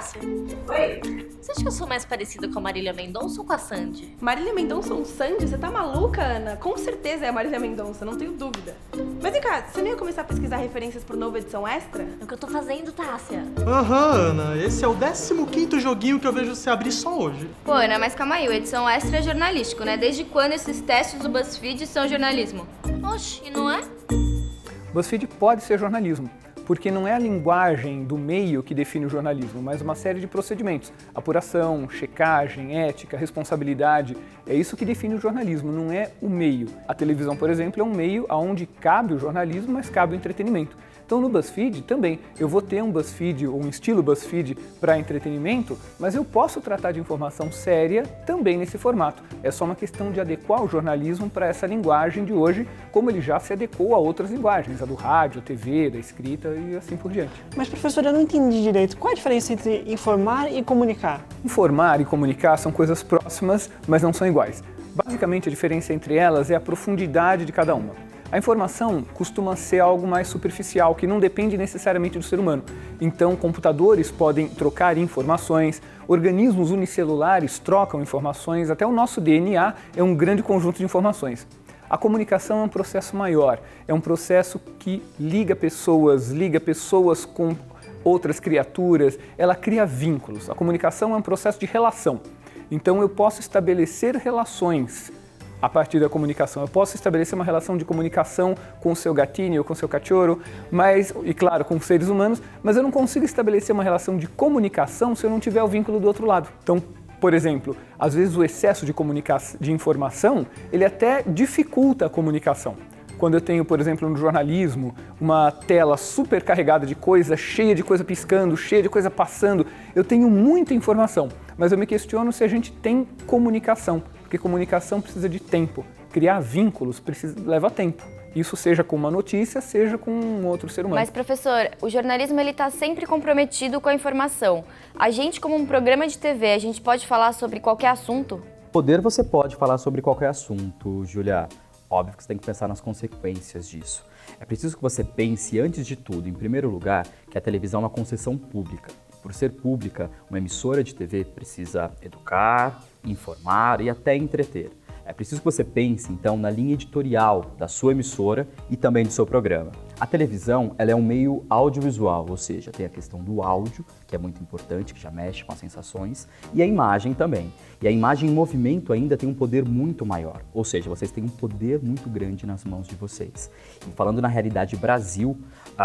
Tássia, Oi? você acha que eu sou mais parecida com a Marília Mendonça ou com a Sandy? Marília Mendonça ou Sandy? Você tá maluca, Ana? Com certeza é a Marília Mendonça, não tenho dúvida. Mas vem cá, você não ia começar a pesquisar referências pro novo Edição Extra? É o que eu tô fazendo, Tássia. Aham, Ana, esse é o 15º joguinho que eu vejo você abrir só hoje. Pô, Ana, mas calma aí, o Edição Extra é jornalístico, né? Desde quando esses testes do BuzzFeed são jornalismo? Oxe, e não é? BuzzFeed pode ser jornalismo, porque não é a linguagem do meio que define o jornalismo, mas uma série de procedimentos. Apuração, checagem, ética, responsabilidade. É isso que define o jornalismo, não é o meio. A televisão, por exemplo, é um meio onde cabe o jornalismo, mas cabe o entretenimento. Então no BuzzFeed também, eu vou ter um BuzzFeed ou um estilo BuzzFeed para entretenimento, mas eu posso tratar de informação séria também nesse formato. É só uma questão de adequar o jornalismo para essa linguagem de hoje, como ele já se adequou a outras linguagens, a do rádio, a TV, da escrita e assim por diante. Mas, professor, eu não entendi direito. Qual a diferença entre informar e comunicar? Informar e comunicar são coisas próximas, mas não são iguais. Basicamente, a diferença entre elas é a profundidade de cada uma. A informação costuma ser algo mais superficial, que não depende necessariamente do ser humano. Então, computadores podem trocar informações, organismos unicelulares trocam informações, até o nosso DNA é um grande conjunto de informações. A comunicação é um processo maior, é um processo que liga pessoas com outras criaturas, ela cria vínculos. A comunicação é um processo de relação. Então, eu posso estabelecer relações a partir da comunicação. Eu posso estabelecer uma relação de comunicação com o seu gatinho ou com o seu cachorro, e claro, com seres humanos, mas eu não consigo estabelecer uma relação de comunicação se eu não tiver o vínculo do outro lado. Então, por exemplo, às vezes o excesso de informação, ele até dificulta a comunicação. Quando eu tenho, por exemplo, no jornalismo, uma tela super carregada de coisa, cheia de coisa piscando, cheia de coisa passando, eu tenho muita informação, mas eu me questiono se a gente tem comunicação, porque comunicação precisa de tempo, criar vínculos leva tempo. Isso seja com uma notícia, seja com um outro ser humano. Mas, professor, o jornalismo ele está sempre comprometido com a informação. A gente, como um programa de TV, a gente pode falar sobre qualquer assunto? Poder você pode falar sobre qualquer assunto, Julia. Óbvio que você tem que pensar nas consequências disso. É preciso que você pense, antes de tudo, em primeiro lugar, que a televisão é uma concessão pública. Por ser pública, uma emissora de TV precisa educar, informar e até entreter. É preciso que você pense, então, na linha editorial da sua emissora e também do seu programa. A televisão, ela é um meio audiovisual, ou seja, tem a questão do áudio, que é muito importante, que já mexe com as sensações, e a imagem também. E a imagem em movimento ainda tem um poder muito maior, ou seja, vocês têm um poder muito grande nas mãos de vocês. E falando na realidade Brasil,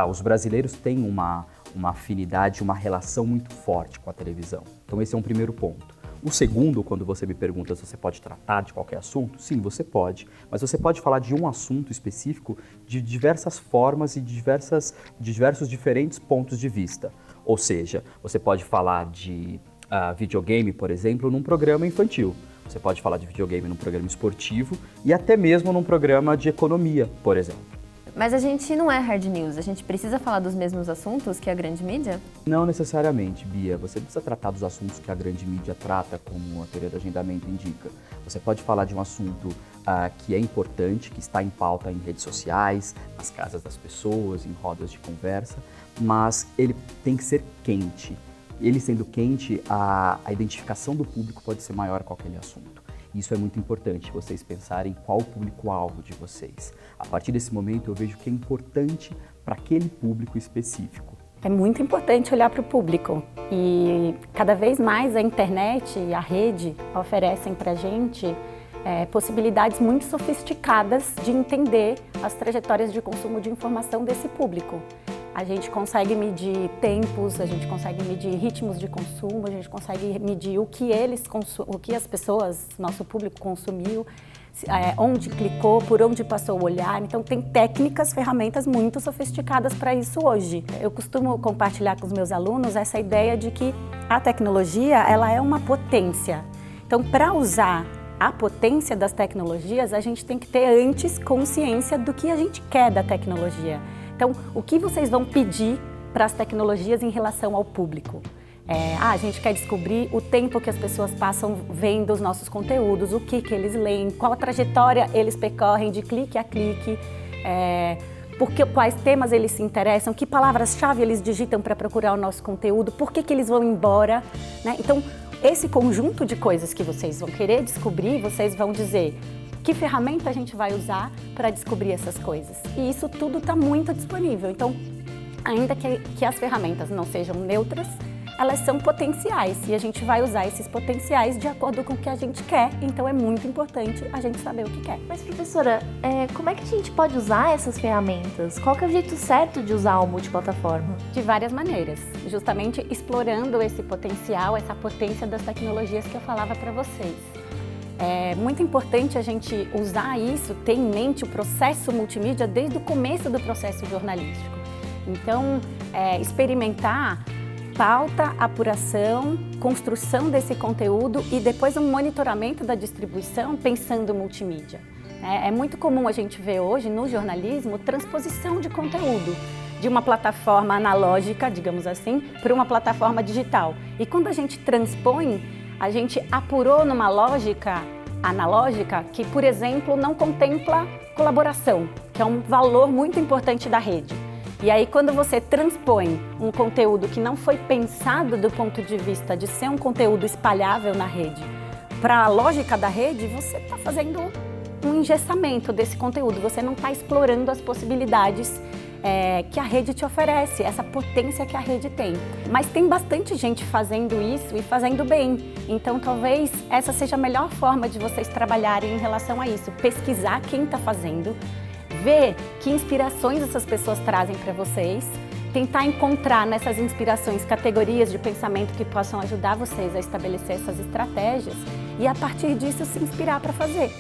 os brasileiros têm uma afinidade, uma relação muito forte com a televisão. Então esse é um primeiro ponto. O segundo, quando você me pergunta se você pode tratar de qualquer assunto, sim, você pode. Mas você pode falar de um assunto específico de diversas formas e de diversos diferentes pontos de vista. Ou seja, você pode falar de videogame, por exemplo, num programa infantil. Você pode falar de videogame num programa esportivo e até mesmo num programa de economia, por exemplo. Mas a gente não é hard news, a gente precisa falar dos mesmos assuntos que a grande mídia? Não necessariamente, Bia. Você precisa tratar dos assuntos que a grande mídia trata, como a teoria do agendamento indica. Você pode falar de um assunto que é importante, que está em pauta em redes sociais, nas casas das pessoas, em rodas de conversa, mas ele tem que ser quente. Ele sendo quente, a identificação do público pode ser maior com aquele assunto. Isso é muito importante, vocês pensarem qual o público-alvo de vocês. A partir desse momento, eu vejo que é importante para aquele público específico. É muito importante olhar para o público e cada vez mais a internet e a rede oferecem para a gente possibilidades muito sofisticadas de entender as trajetórias de consumo de informação desse público. A gente consegue medir tempos, a gente consegue medir ritmos de consumo, a gente consegue medir o que as pessoas, nosso público consumiu, onde clicou, por onde passou o olhar. Então tem técnicas, ferramentas muito sofisticadas para isso hoje. Eu costumo compartilhar com os meus alunos essa ideia de que a tecnologia ela é uma potência. Então para usar a potência das tecnologias, a gente tem que ter antes consciência do que a gente quer da tecnologia. Então, o que vocês vão pedir para as tecnologias em relação ao público? A gente quer descobrir o tempo que as pessoas passam vendo os nossos conteúdos, o que eles leem, qual a trajetória eles percorrem de clique a clique, quais temas eles se interessam, que palavras-chave eles digitam para procurar o nosso conteúdo, por que eles vão embora, né? Então, esse conjunto de coisas que vocês vão querer descobrir, vocês vão dizer que ferramenta a gente vai usar para descobrir essas coisas. E isso tudo está muito disponível. Então, ainda que as ferramentas não sejam neutras, elas são potenciais e a gente vai usar esses potenciais de acordo com o que a gente quer. Então, é muito importante a gente saber o que quer. Mas, professora, como é que a gente pode usar essas ferramentas? Qual que é o jeito certo de usar o multiplataforma? De várias maneiras, justamente explorando esse potencial, essa potência das tecnologias que eu falava para vocês. É muito importante a gente usar isso, ter em mente o processo multimídia desde o começo do processo jornalístico. Então, experimentar pauta, apuração, construção desse conteúdo e depois um monitoramento da distribuição pensando multimídia. É muito comum a gente ver hoje no jornalismo transposição de conteúdo de uma plataforma analógica, digamos assim, para uma plataforma digital. E quando a gente transpõe, a gente apurou numa lógica analógica que, por exemplo, não contempla colaboração, que é um valor muito importante da rede. E aí, quando você transpõe um conteúdo que não foi pensado do ponto de vista de ser um conteúdo espalhável na rede para a lógica da rede, você está fazendo um engessamento desse conteúdo, você não está explorando as possibilidades que a rede te oferece, essa potência que a rede tem. Mas tem bastante gente fazendo isso e fazendo bem. Então, talvez essa seja a melhor forma de vocês trabalharem em relação a isso. Pesquisar quem está fazendo, ver que inspirações essas pessoas trazem para vocês, tentar encontrar nessas inspirações categorias de pensamento que possam ajudar vocês a estabelecer essas estratégias e, a partir disso, se inspirar para fazer.